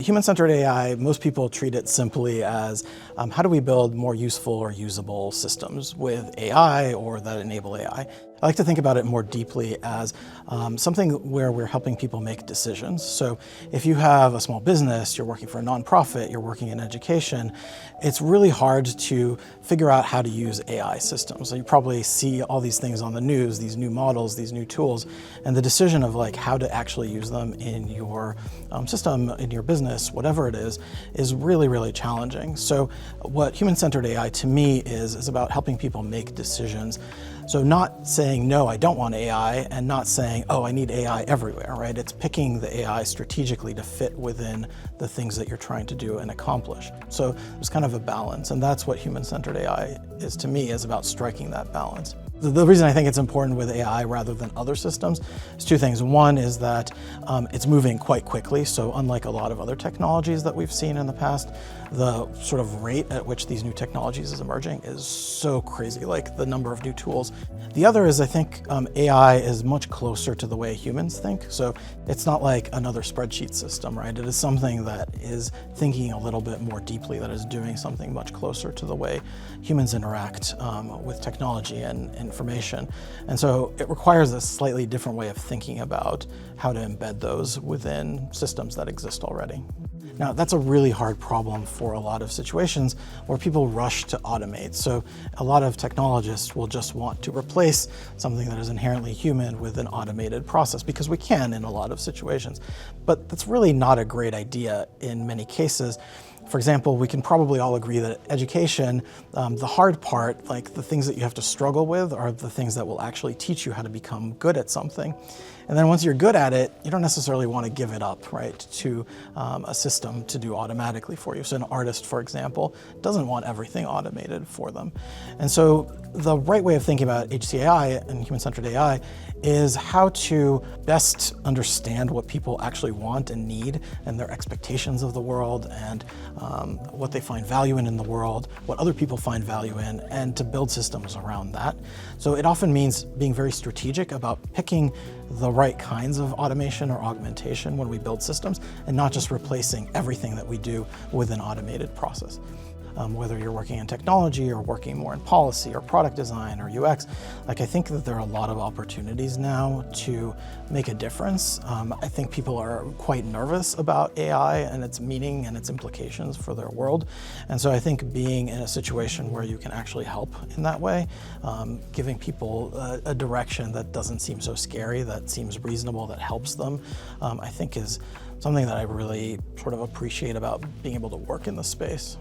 human-centered AI, most people treat it simply as how do we build more useful or usable systems with AI or that enable AI. I like to think about it more deeply as something where we're helping people make decisions. So if you have a small business, you're working for a nonprofit, you're working in education, it's really hard to figure out how to use AI systems. So you probably see all these things on the news, these new models, these new tools, and the decision of like how to actually use them in your system, in your business, whatever it is really, really challenging. So what human-centered AI to me is about helping people make decisions. So not saying, no, I don't want AI, and not saying, oh, I need AI everywhere, right? It's picking the AI strategically to fit within the things that you're trying to do and accomplish. So there's kind of a balance, and that's what human-centered AI is to me, is about striking that balance. The reason I think it's important with AI rather than other systems is two things. One is that it's moving quite quickly. So unlike a lot of other technologies that we've seen in the past, the sort of rate at which these new technologies is emerging is so crazy, like the number of new tools. The other is I think AI is much closer to the way humans think. So it's not like another spreadsheet system, right? It is something that is thinking a little bit more deeply, that is doing something much closer to the way humans interact with technology and information. And so it requires a slightly different way of thinking about how to embed those within systems that exist already. Now, that's a really hard problem for a lot of situations where people rush to automate. So a lot of technologists will just want to replace something that is inherently human with an automated process, because we can in a lot of situations. But that's really not a great idea in many cases. For example, we can probably all agree that education, the hard part, like the things that you have to struggle with, are the things that will actually teach you how to become good at something. And then once you're good at it, you don't necessarily want to give it up, right, to a system to do automatically for you. So an artist, for example, doesn't want everything automated for them. And so the right way of thinking about HCAI and human-centered AI is how to best understand what people actually want and need and their expectations of the world and what they find value in the world, what other people find value in, and to build systems around that. So it often means being very strategic about picking the right kinds of automation or augmentation when we build systems, and not just replacing everything that we do with an automated process. Whether you're working in technology or working more in policy or product design or UX, like I think that there are a lot of opportunities now to make a difference. I think people are quite nervous about AI and its meaning and its implications for their world. And so I think being in a situation where you can actually help in that way, giving people a direction that doesn't seem so scary, that seems reasonable, that helps them, I think is something that I really sort of appreciate about being able to work in this space.